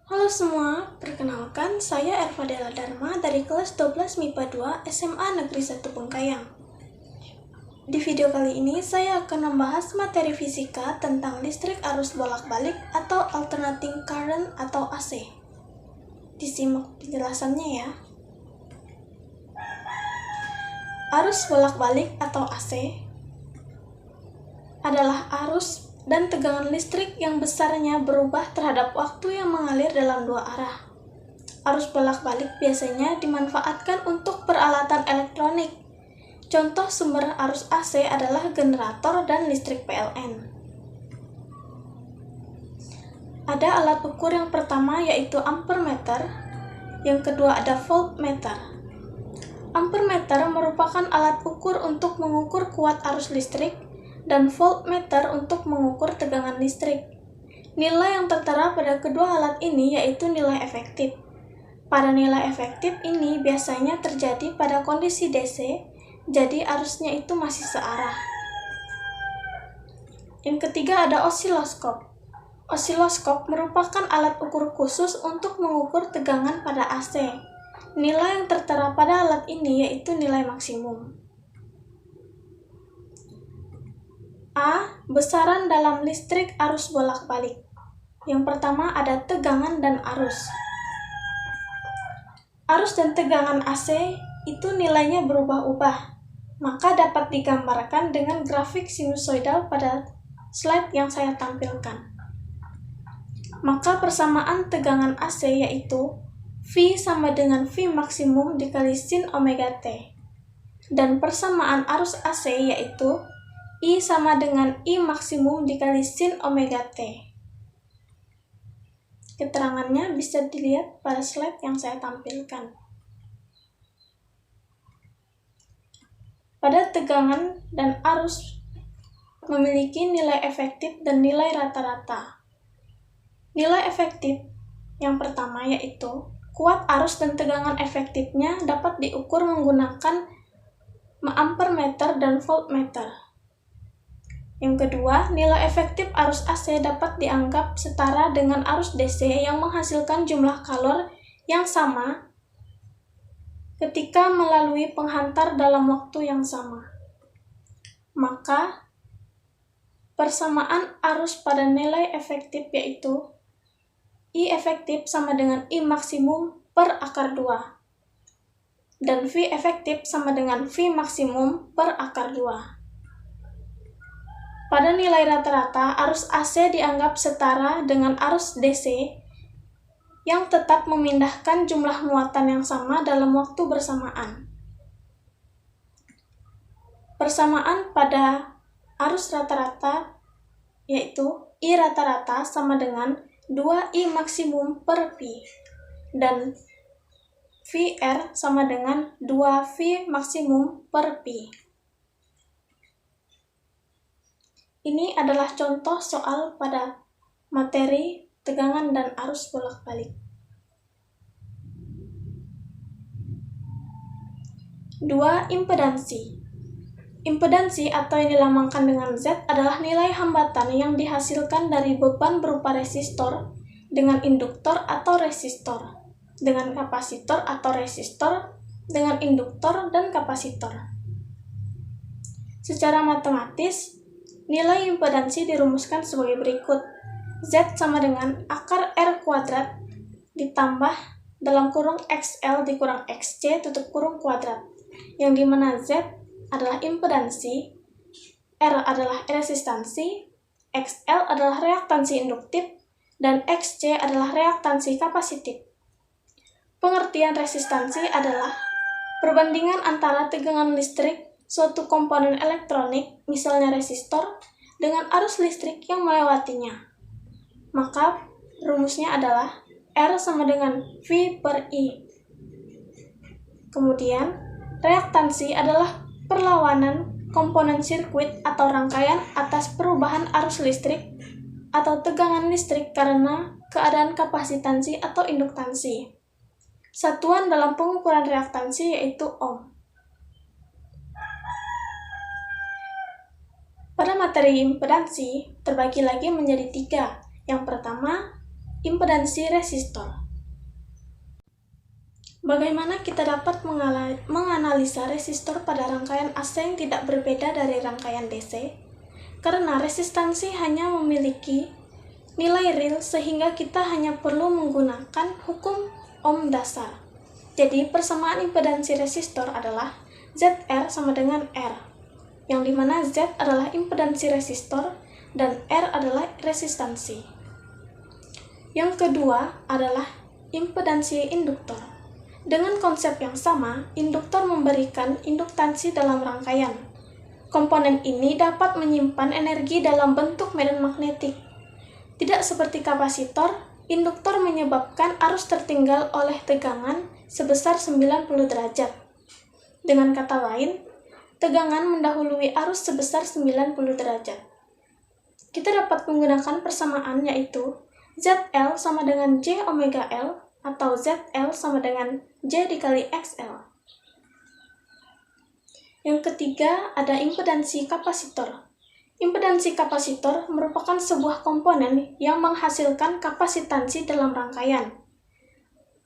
Halo semua, perkenalkan saya Ervadela Dharma dari kelas 12 MIPA 2 SMA Negeri 1 Bengkayang. Di video kali ini saya akan membahas materi fisika tentang listrik arus bolak-balik atau alternating current atau AC. Disimak penjelasannya ya. Arus bolak-balik atau AC adalah arus dan tegangan listrik yang besarnya berubah terhadap waktu yang mengalir dalam dua arah. Arus bolak-balik biasanya dimanfaatkan untuk peralatan elektronik. Contoh sumber arus AC adalah generator dan listrik PLN. Ada alat ukur yang pertama yaitu ampermeter, yang kedua ada voltmeter. Ampermeter merupakan alat ukur untuk mengukur kuat arus listrik, dan voltmeter untuk mengukur tegangan listrik. Nilai yang tertera pada kedua alat ini yaitu nilai efektif. Pada nilai efektif ini biasanya terjadi pada kondisi DC, jadi arusnya itu masih searah. Yang ketiga ada osiloskop. Osiloskop merupakan alat ukur khusus untuk mengukur tegangan pada AC. Nilai yang tertera pada alat ini yaitu nilai maksimum. A. Besaran dalam listrik arus bolak-balik. Yang pertama ada tegangan dan arus. Arus dan tegangan AC itu nilainya berubah-ubah, maka dapat digambarkan dengan grafik sinusoidal pada slide yang saya tampilkan. Maka persamaan tegangan AC yaitu V sama dengan V maksimum dikali sin omega T. Dan persamaan arus AC yaitu I sama dengan I maksimum dikali sin omega T. Keterangannya bisa dilihat pada slide yang saya tampilkan. Pada tegangan dan arus memiliki nilai efektif dan nilai rata-rata. Nilai efektif yang pertama yaitu kuat arus dan tegangan efektifnya dapat diukur menggunakan ampermeter dan voltmeter. Yang kedua, nilai efektif arus AC dapat dianggap setara dengan arus DC yang menghasilkan jumlah kalor yang sama ketika melalui penghantar dalam waktu yang sama. Maka, persamaan arus pada nilai efektif yaitu I efektif sama dengan I maksimum per akar 2, dan V efektif sama dengan V maksimum per akar 2. Pada nilai rata-rata, arus AC dianggap setara dengan arus DC yang tetap memindahkan jumlah muatan yang sama dalam waktu bersamaan. Persamaan pada arus rata-rata yaitu I rata-rata sama dengan 2I maksimum per Pi, dan VR sama dengan 2V maksimum per Pi. Ini adalah contoh soal pada materi tegangan dan arus bolak-balik. 2. Impedansi. Impedansi atau yang dilambangkan dengan Z adalah nilai hambatan yang dihasilkan dari beban berupa resistor dengan induktor atau resistor, dengan kapasitor atau resistor, dengan induktor dan kapasitor. Secara matematis, nilai impedansi dirumuskan sebagai berikut. Z sama dengan akar R kuadrat ditambah dalam kurung XL dikurang XC tutup kurung kuadrat, yang dimana Z adalah impedansi, R adalah resistansi, XL adalah reaktansi induktif, dan XC adalah reaktansi kapasitif. Pengertian resistansi adalah perbandingan antara tegangan listrik suatu komponen elektronik, misalnya resistor, dengan arus listrik yang melewatinya. Maka rumusnya adalah R sama dengan V per I. Kemudian, reaktansi adalah perlawanan komponen sirkuit atau rangkaian atas perubahan arus listrik atau tegangan listrik karena keadaan kapasitansi atau induktansi. Satuan dalam pengukuran reaktansi yaitu ohm. Pada materi impedansi terbagi lagi menjadi 3. Yang pertama, impedansi resistor. Bagaimana kita dapat menganalisa resistor pada rangkaian AC yang tidak berbeda dari rangkaian DC? Karena resistansi hanya memiliki nilai real sehingga kita hanya perlu menggunakan hukum Ohm dasar. Jadi persamaan impedansi resistor adalah ZR sama dengan R, yang dimana Z adalah impedansi resistor dan R adalah resistansi. Yang kedua adalah impedansi induktor. Dengan konsep yang sama, induktor memberikan induktansi dalam rangkaian. Komponen ini dapat menyimpan energi dalam bentuk medan magnetik. Tidak seperti kapasitor, induktor menyebabkan arus tertinggal oleh tegangan sebesar 90 derajat. Dengan kata lain, tegangan mendahului arus sebesar 90 derajat. Kita dapat menggunakan persamaan yaitu ZL sama dengan J omega L atau ZL sama dengan J dikali XL. Yang ketiga ada impedansi kapasitor. Impedansi kapasitor merupakan sebuah komponen yang menghasilkan kapasitansi dalam rangkaian.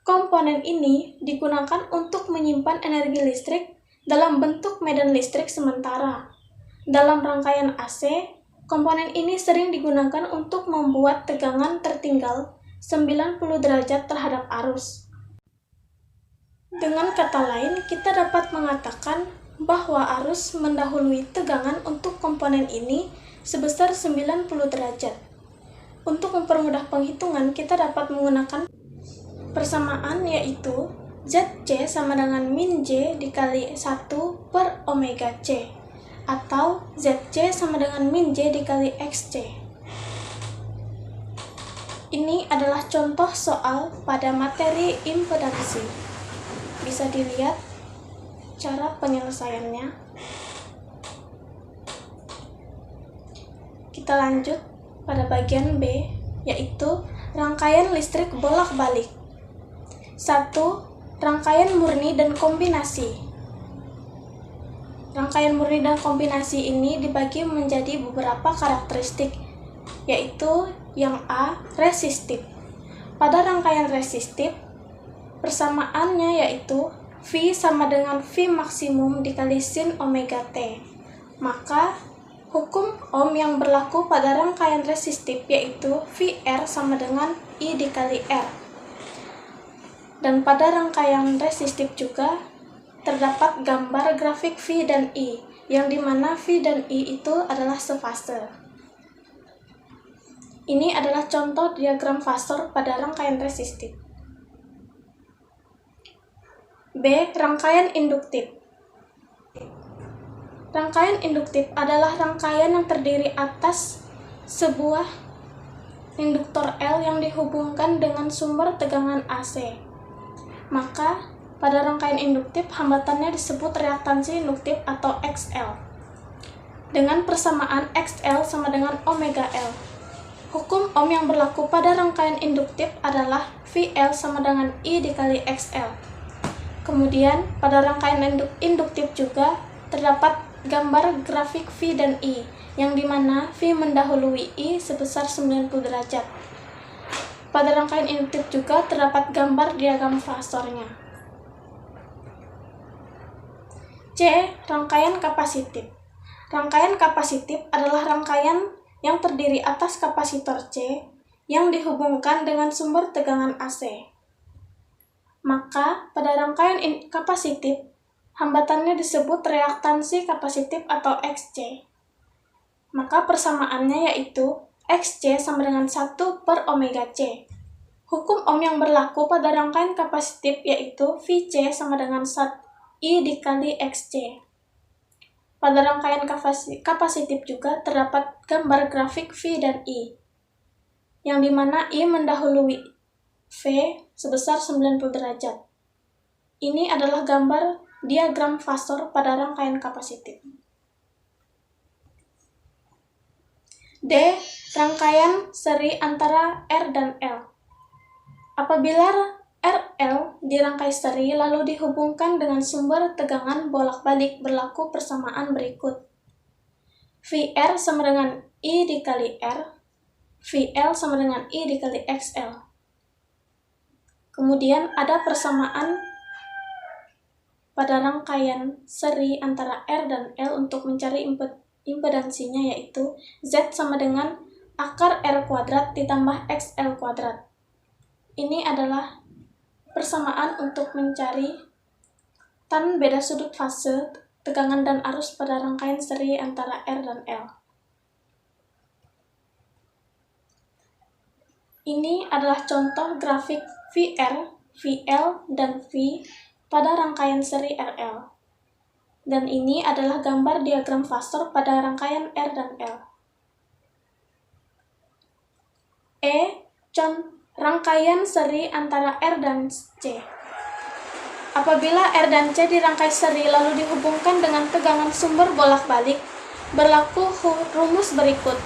Komponen ini digunakan untuk menyimpan energi listrik dalam bentuk medan listrik sementara. Dalam rangkaian AC, komponen ini sering digunakan untuk membuat tegangan tertinggal 90 derajat terhadap arus. Dengan kata lain, kita dapat mengatakan bahwa arus mendahului tegangan untuk komponen ini sebesar 90 derajat. Untuk mempermudah penghitungan, kita dapat menggunakan persamaan yaitu ZC sama dengan min J dikali 1 per omega C atau ZC sama dengan min J dikali XC. Ini adalah contoh soal pada materi impedansi. Bisa dilihat cara penyelesaiannya. Kita lanjut pada bagian B, yaitu rangkaian listrik bolak-balik. 1. Rangkaian murni dan kombinasi. Rangkaian murni dan kombinasi ini dibagi menjadi beberapa karakteristik, yaitu yang A, resistif. Pada rangkaian resistif, persamaannya yaitu V sama dengan V maksimum dikali sin omega T. Maka, hukum Ohm yang berlaku pada rangkaian resistif yaitu VR sama dengan I dikali R. Dan pada rangkaian resistif juga terdapat gambar grafik V dan I, yang dimana V dan I itu adalah sefase. Ini adalah contoh diagram fasor pada rangkaian resistif. B. Rangkaian induktif. Rangkaian induktif adalah rangkaian yang terdiri atas sebuah induktor L yang dihubungkan dengan sumber tegangan AC. Maka, pada rangkaian induktif, hambatannya disebut reaktansi induktif atau XL. Dengan persamaan XL sama dengan omega L. Hukum Ohm yang berlaku pada rangkaian induktif adalah VL sama dengan I dikali XL. Kemudian, pada rangkaian induktif juga terdapat gambar grafik V dan I, yang dimana V mendahului I sebesar 90 derajat. Pada rangkaian induktif juga terdapat gambar diagram fasornya. C. Rangkaian kapasitif. Rangkaian kapasitif adalah rangkaian yang terdiri atas kapasitor C yang dihubungkan dengan sumber tegangan AC. Maka, pada rangkaian kapasitif, hambatannya disebut reaktansi kapasitif atau XC. Maka persamaannya yaitu XC sama dengan 1 per omega C. Hukum Ohm yang berlaku pada rangkaian kapasitif yaitu VC sama dengan I dikali XC. Pada rangkaian kapasitif juga terdapat gambar grafik V dan I, yang dimana I mendahului V sebesar 90 derajat. Ini adalah gambar diagram fasor pada rangkaian kapasitif. D. Rangkaian seri antara R dan L. Apabila RL dirangkai seri lalu dihubungkan dengan sumber tegangan bolak-balik berlaku persamaan berikut. VR sama dengan I dikali R, VL sama dengan I dikali XL. Kemudian ada persamaan pada rangkaian seri antara R dan L untuk mencari impedansinya, yaitu Z sama dengan akar R kuadrat ditambah XL kuadrat. Ini adalah persamaan untuk mencari tan beda sudut fase, tegangan dan arus pada rangkaian seri antara R dan L. Ini adalah contoh grafik VR, VL, dan V pada rangkaian seri RL. Dan ini adalah gambar diagram fasor pada rangkaian R dan L. Rangkaian seri antara R dan C. Apabila R dan C dirangkai seri lalu dihubungkan dengan tegangan sumber bolak-balik, berlaku rumus berikut.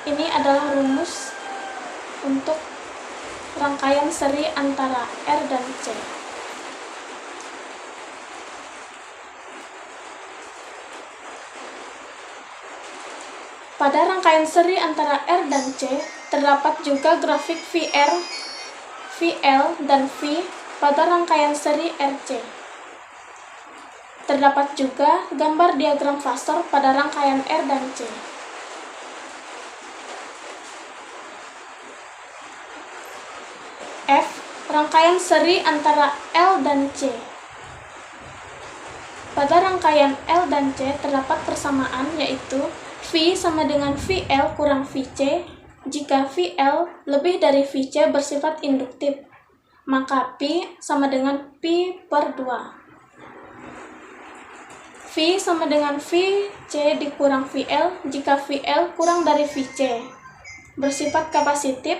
Ini adalah rumus untuk rangkaian seri antara R dan C. Pada rangkaian seri antara R dan C, terdapat juga grafik VR, VL, dan V pada rangkaian seri RC. Terdapat juga gambar diagram fasor pada rangkaian R dan C. F. Rangkaian seri antara L dan C. Pada rangkaian L dan C terdapat persamaan, yaitu V sama dengan VL kurang VC. Jika VL lebih dari VC bersifat induktif, maka P sama dengan P per 2. V sama dengan VC dikurang VL. Jika VL kurang dari VC bersifat kapasitif,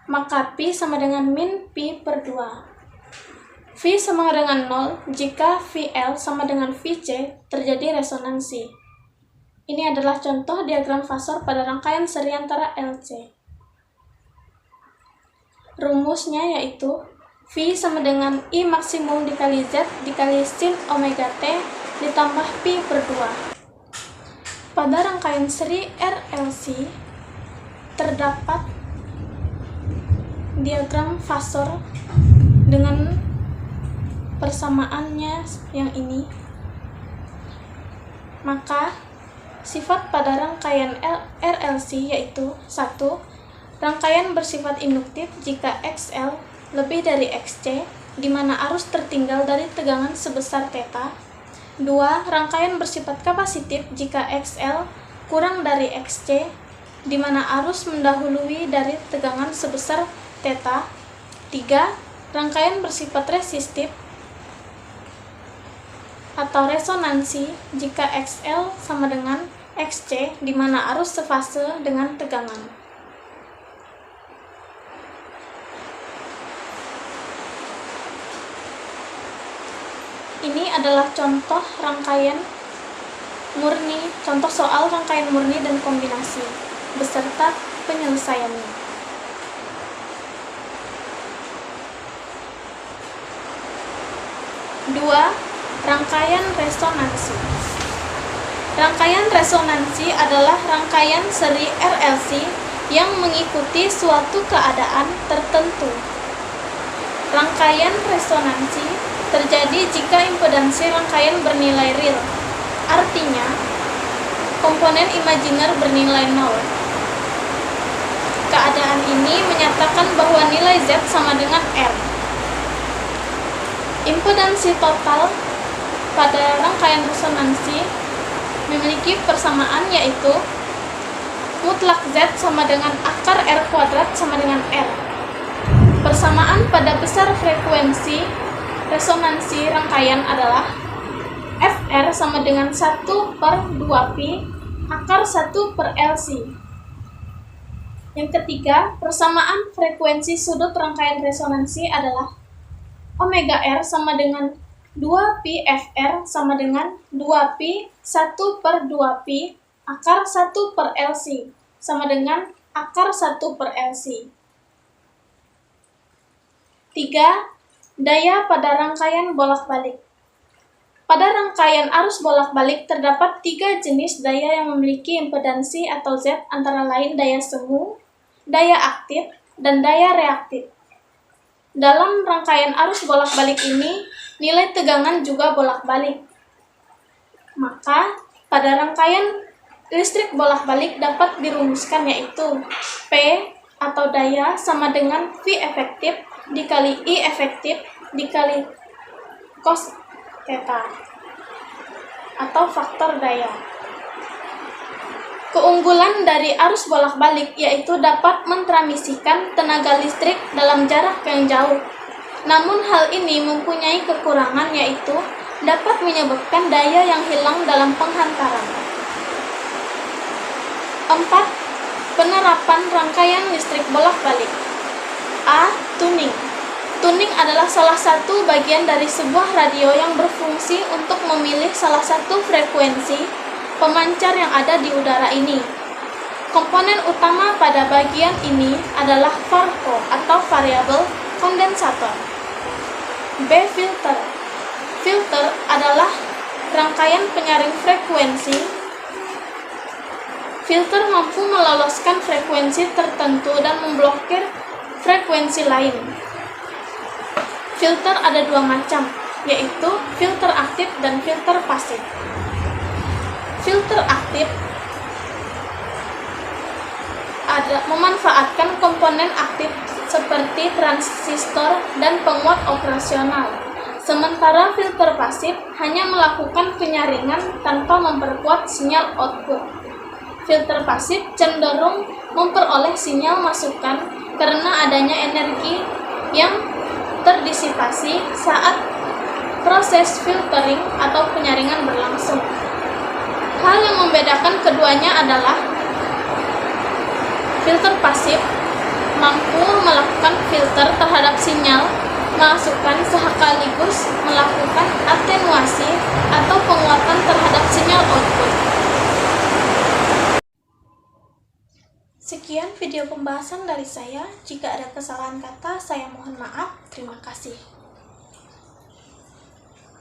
maka P sama dengan min P per 2. V sama dengan 0 jika VL sama dengan VC terjadi resonansi. Ini adalah contoh diagram fasor pada rangkaian seri antara LC. Rumusnya yaitu V sama dengan I maksimum dikali Z dikali sin omega T ditambah P per 2. Pada rangkaian seri RLC terdapat diagram fasor dengan persamaannya yang ini. Maka sifat pada rangkaian RLC yaitu 1. Rangkaian bersifat induktif jika XL lebih dari XC, di mana arus tertinggal dari tegangan sebesar θ. 2. Rangkaian bersifat kapasitif jika XL kurang dari XC, di mana arus mendahului dari tegangan sebesar θ. 3. Rangkaian bersifat resistif atau resonansi jika XL sama dengan XC, di mana arus sefase dengan tegangan. Ini adalah contoh rangkaian murni, contoh soal rangkaian murni dan kombinasi, beserta penyelesaiannya. 2. Rangkaian resonansi. Rangkaian resonansi adalah rangkaian seri RLC yang mengikuti suatu keadaan tertentu. Rangkaian resonansi terjadi jika impedansi rangkaian bernilai real, artinya komponen imajiner bernilai 0. Keadaan ini menyatakan bahwa nilai Z sama dengan R. Impedansi total pada rangkaian resonansi memiliki persamaan, yaitu mutlak Z sama dengan akar R kuadrat sama dengan R. Persamaan pada besar frekuensi resonansi rangkaian adalah Fr sama dengan 1 per 2pi akar 1 per LC. Yang ketiga, persamaan frekuensi sudut rangkaian resonansi adalah omega R sama dengan 2pi Fr sama dengan 2pi 1 per 2pi akar 1 per LC sama dengan akar 1 per LC. 3. Daya pada rangkaian bolak-balik. Pada rangkaian arus bolak-balik terdapat 3 jenis daya yang memiliki impedansi atau Z, antara lain daya semu, daya aktif, dan daya reaktif. Dalam rangkaian arus bolak-balik ini, nilai tegangan juga bolak-balik. Maka, pada rangkaian listrik bolak-balik dapat dirumuskan yaitu P atau daya sama dengan V efektif dikali I efektif dikali cos theta atau faktor daya. Keunggulan dari arus bolak-balik yaitu dapat mentransmisikan tenaga listrik dalam jarak yang jauh. Namun hal ini mempunyai kekurangan yaitu dapat menyebabkan daya yang hilang dalam penghantaran. 4. Penerapan rangkaian listrik bolak-balik. A. Tuning. Tuning adalah salah satu bagian dari sebuah radio yang berfungsi untuk memilih salah satu frekuensi pemancar yang ada di udara ini. Komponen utama pada bagian ini adalah VARCO atau Variable Condensator. B. Filter. Filter adalah rangkaian penyaring frekuensi. Filter mampu meloloskan frekuensi tertentu dan memblokir frekuensi lain. Filter ada 2 macam, yaitu filter aktif dan filter pasif. Filter aktif memanfaatkan komponen aktif seperti transistor dan penguat operasional. Sementara filter pasif hanya melakukan penyaringan tanpa memperkuat sinyal output. Filter pasif cenderung memperoleh sinyal masukan karena adanya energi yang terdisipasi saat proses filtering atau penyaringan berlangsung. Hal yang membedakan keduanya adalah filter pasif mampu melakukan filter terhadap sinyal masukan sekaligus melakukan atenuasi atau penguatan terhadap sinyal output. Sekian video pembahasan dari saya. Jika ada kesalahan kata, saya mohon maaf. Terima kasih.